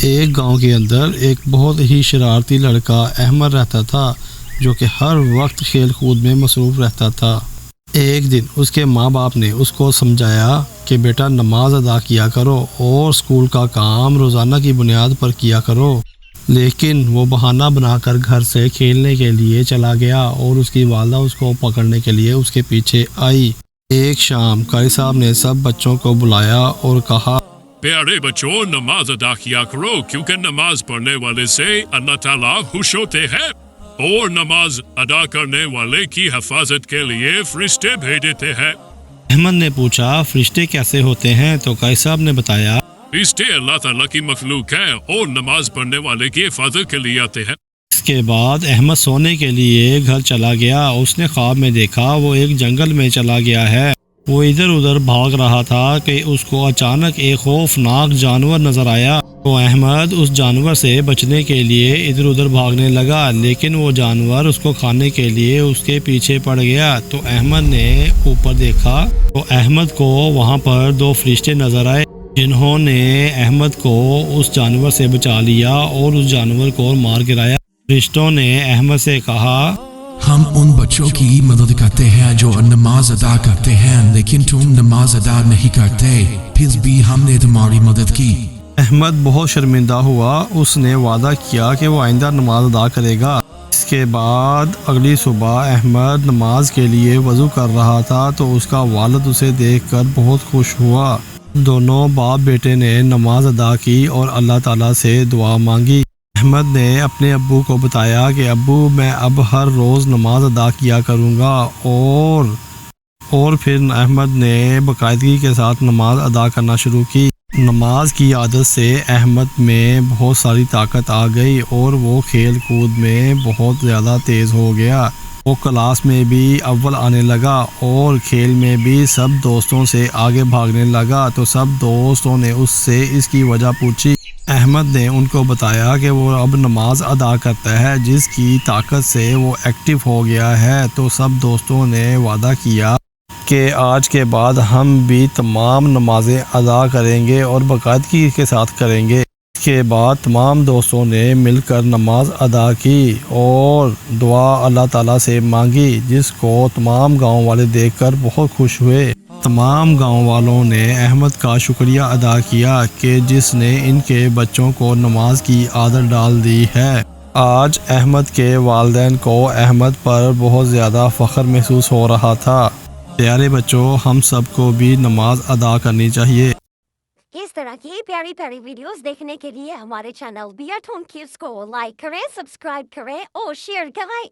ایک گاؤں کے اندر ایک بہت ہی شرارتی لڑکا احمد رہتا تھا جو کہ ہر وقت کھیل کود میں مصروف رہتا تھا۔ ایک دن اس کے ماں باپ نے اس کو سمجھایا کہ بیٹا نماز ادا کیا کرو اور اسکول کا کام روزانہ کی بنیاد پر کیا کرو، لیکن وہ بہانہ بنا کر گھر سے کھیلنے کے لیے چلا گیا اور اس کی والدہ اس کو پکڑنے کے لیے اس کے پیچھے آئی۔ ایک شام قاری صاحب نے سب بچوں کو بلایا اور کہا، پیارے بچوں، نماز ادا کیا کرو، کیونکہ نماز پڑھنے والے سے اللہ تعالیٰ خوش ہوتے ہیں اور نماز ادا کرنے والے کی حفاظت کے لیے فرشتے بھیج دیتے ہیں۔ احمد نے پوچھا فرشتے کیسے ہوتے ہیں؟ تو قاری صاحب نے بتایا، فرشتے اللہ تعالیٰ کی مخلوق ہیں اور نماز پڑھنے والے کی حفاظت کے لیے آتے ہیں۔ اس کے بعد احمد سونے کے لیے گھر چلا گیا۔ اس نے خواب میں دیکھا وہ ایک جنگل میں چلا گیا ہے۔ وہ ادھر ادھر بھاگ رہا تھا کہ اس کو اچانک ایک خوفناک جانور نظر آیا۔ تو احمد اس جانور سے بچنے کے لیے ادھر ادھر بھاگنے لگا، لیکن وہ جانور اس کو کھانے کے لیے اس کے پیچھے پڑ گیا۔ تو احمد نے اوپر دیکھا تو احمد کو وہاں پر دو فرشتے نظر آئے جنہوں نے احمد کو اس جانور سے بچا لیا اور اس جانور کو مار گرایا۔ فرشتوں نے احمد سے کہا، ہم ان بچوں کی مدد کرتے ہیں جو نماز ادا کرتے ہیں، لیکن تم نماز ادا نہیں کرتے، پھر بھی ہم نے تمہاری مدد کی۔ احمد بہت شرمندہ ہوا۔ اس نے وعدہ کیا کہ وہ آئندہ نماز ادا کرے گا۔ اس کے بعد اگلی صبح احمد نماز کے لیے وضو کر رہا تھا تو اس کا والد اسے دیکھ کر بہت خوش ہوا۔ دونوں باپ بیٹے نے نماز ادا کی اور اللہ تعالیٰ سے دعا مانگی۔ احمد نے اپنے ابو کو بتایا کہ ابو، میں اب ہر روز نماز ادا کیا کروں گا، اور پھر احمد نے باقاعدگی کے ساتھ نماز ادا کرنا شروع کی۔ نماز کی عادت سے احمد میں بہت ساری طاقت آ گئی اور وہ کھیل کود میں بہت زیادہ تیز ہو گیا۔ وہ کلاس میں بھی اول آنے لگا اور کھیل میں بھی سب دوستوں سے آگے بھاگنے لگا۔ تو سب دوستوں نے اس سے اس کی وجہ پوچھی۔ احمد نے ان کو بتایا کہ وہ اب نماز ادا کرتا ہے جس کی طاقت سے وہ ایکٹیو ہو گیا ہے۔ تو سب دوستوں نے وعدہ کیا کہ آج کے بعد ہم بھی تمام نمازیں ادا کریں گے اور باقاعدگی کے ساتھ کریں گے۔ اس کے بعد تمام دوستوں نے مل کر نماز ادا کی اور دعا اللہ تعالیٰ سے مانگی، جس کو تمام گاؤں والے دیکھ کر بہت خوش ہوئے۔ تمام گاؤں والوں نے احمد کا شکریہ ادا کیا کہ جس نے ان کے بچوں کو نماز کی عادت ڈال دی ہے۔ آج احمد کے والدین کو احمد پر بہت زیادہ فخر محسوس ہو رہا تھا۔ پیارے بچوں، ہم سب کو بھی نماز ادا کرنی چاہیے۔ اس طرح کی پیاری پیاری ویڈیوز دیکھنے کے لیے ہمارے channel be at home kids کو لائک کریں، سبسکرائب کریں اور شیئر کریں۔